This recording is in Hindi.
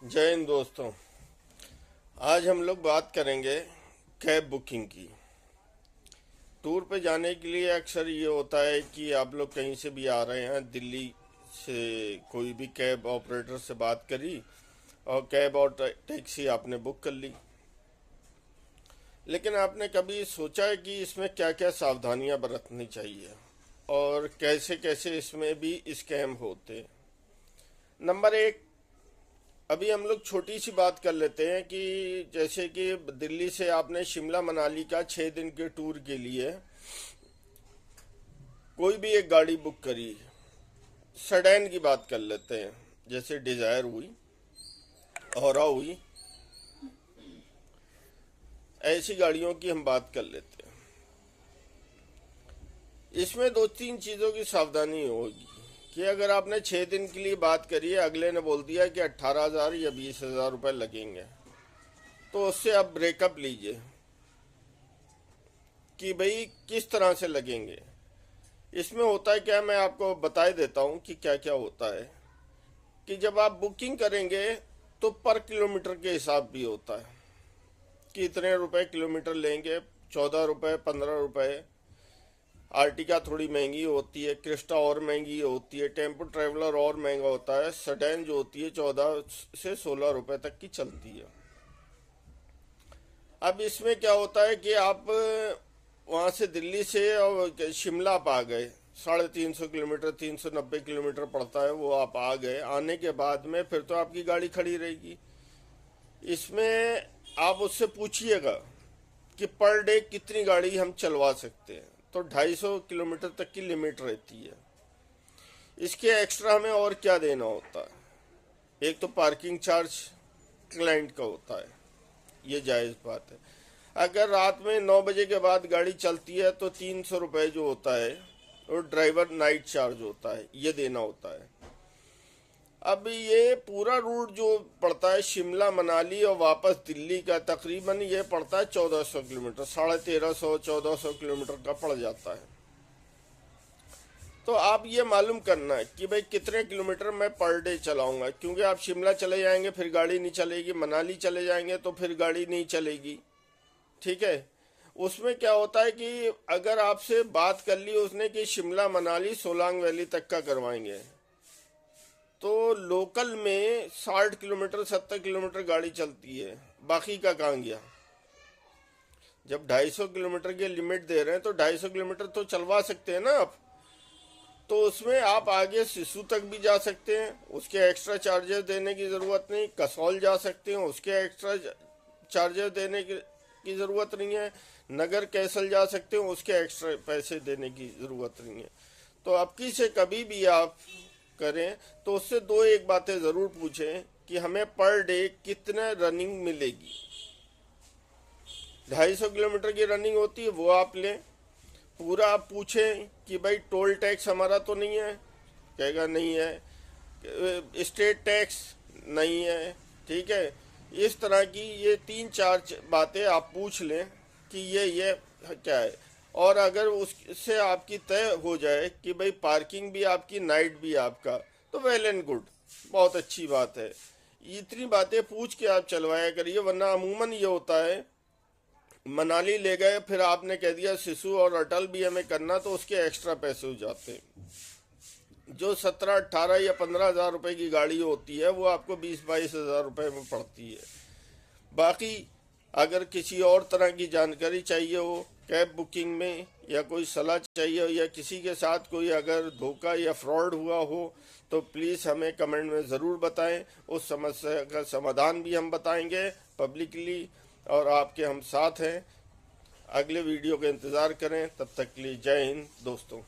जय हिंद दोस्तों। आज हम लोग बात करेंगे कैब बुकिंग की। टूर पे जाने के लिए अक्सर ये होता है कि आप लोग कहीं से भी आ रहे हैं, दिल्ली से कोई भी कैब ऑपरेटर से बात करी और कैब और टैक्सी आपने बुक कर ली। लेकिन आपने कभी सोचा है कि इसमें क्या क्या सावधानियां बरतनी चाहिए और कैसे कैसे इसमें भी स्कैम होते। नंबर एक, अभी हम लोग छोटी सी बात कर लेते हैं कि जैसे कि दिल्ली से आपने शिमला मनाली का 6 दिन के टूर के लिए कोई भी एक गाड़ी बुक करी। सेडान की बात कर लेते हैं, जैसे डिजायर हुई, औरा हुई, ऐसी गाड़ियों की हम बात कर लेते हैं। इसमें दो तीन चीज़ों की सावधानी होगी कि अगर आपने 6 दिन के लिए बात करी है, अगले ने बोल दिया कि 18,000 या 20,000 रुपये लगेंगे, तो उससे आप ब्रेकअप लीजिए कि भाई किस तरह से लगेंगे। इसमें होता है क्या, मैं आपको बता देता हूँ कि क्या क्या होता है। कि जब आप बुकिंग करेंगे तो पर किलोमीटर के हिसाब भी होता है कि इतने रुपए किलोमीटर लेंगे, 14 रुपये, 15 रुपये। आर्टिका थोड़ी महंगी होती है, क्रिस्टा और महंगी होती है, टेम्पो ट्रेवलर और महंगा होता है, सेडान जो होती है 14 से 16 रुपए तक की चलती है। अब इसमें क्या होता है कि आप वहाँ से दिल्ली से और शिमला आप आ गए, 350 किलोमीटर, 390 किलोमीटर पड़ता है, वो आप आ गए। आने के बाद में फिर तो आपकी गाड़ी खड़ी रहेगी। इसमें आप उससे पूछिएगा कि पर डे कितनी गाड़ी हम चलवा सकते हैं, तो 250 किलोमीटर तक की लिमिट रहती है। इसके एक्स्ट्रा हमें और क्या देना होता है, एक तो पार्किंग चार्ज क्लाइंट का होता है, ये जायज़ बात है। अगर रात में 9 बजे के बाद गाड़ी चलती है तो 300 रुपये जो होता है और ड्राइवर नाइट चार्ज होता है, ये देना होता है। अब ये पूरा रूट जो पड़ता है शिमला मनाली और वापस दिल्ली का, तकरीबन ये पड़ता है 1400 किलोमीटर, 1350 1400 किलोमीटर का पड़ जाता है। तो आप ये मालूम करना है कि भाई कितने किलोमीटर मैं पर डे चलाऊंगा, क्योंकि आप शिमला चले जाएंगे फिर गाड़ी नहीं चलेगी, मनाली चले जाएंगे तो फिर गाड़ी नहीं चलेगी। ठीक है। उसमें क्या होता है कि अगर आपसे बात कर ली उसने कि शिमला मनाली सोलांग वैली तक का करवाएंगे, तो लोकल में 60 किलोमीटर 70 किलोमीटर गाड़ी चलती है, बाकी का कहाँ गया। जब 250 किलोमीटर की लिमिट दे रहे हैं तो 250 किलोमीटर तो चलवा सकते हैं ना आप। तो उसमें आप आगे सिसु तक भी जा सकते हैं, उसके एक्स्ट्रा चार्जेस देने की ज़रूरत नहीं। कसौल जा सकते हैं, उसके एक्स्ट्रा चार्जेस देने की ज़रूरत नहीं है। नगर कैसल जा सकते हैं, उसके एक्स्ट्रा पैसे देने की ज़रूरत नहीं है। तो अब की से कभी भी आप करें तो उससे दो एक बातें ज़रूर पूछें कि हमें पर डे कितने रनिंग मिलेगी। 250 किलोमीटर की रनिंग होती है, वो आप लें। पूरा आप पूछें कि भाई टोल टैक्स हमारा तो नहीं है, कहेगा नहीं है। स्टेट टैक्स नहीं है, ठीक है। इस तरह की ये 3-4 बातें आप पूछ लें कि ये क्या है। और अगर उससे आपकी तय हो जाए कि भाई पार्किंग भी आपकी, नाइट भी आपका, तो वेल एंड गुड, बहुत अच्छी बात है। इतनी बातें पूछ के आप चलवाया करिए, वरना अमूमन ये होता है मनाली ले गए, फिर आपने कह दिया सिसु और अटल भी हमें करना, तो उसके एक्स्ट्रा पैसे हो जाते हैं। जो 17-18 या 15,000 रुपये की गाड़ी होती है वो आपको 20-22 हज़ार रुपये में पड़ती है। बाकी अगर किसी और तरह की जानकारी चाहिए हो कैब बुकिंग में, या कोई सलाह चाहिए हो, या किसी के साथ कोई अगर धोखा या फ्रॉड हुआ हो, तो प्लीज़ हमें कमेंट में ज़रूर बताएं। उस समस्या का समाधान भी हम बताएंगे पब्लिकली, और आपके हम साथ हैं। अगले वीडियो का इंतज़ार करें, तब तक के लिए जय हिंद दोस्तों।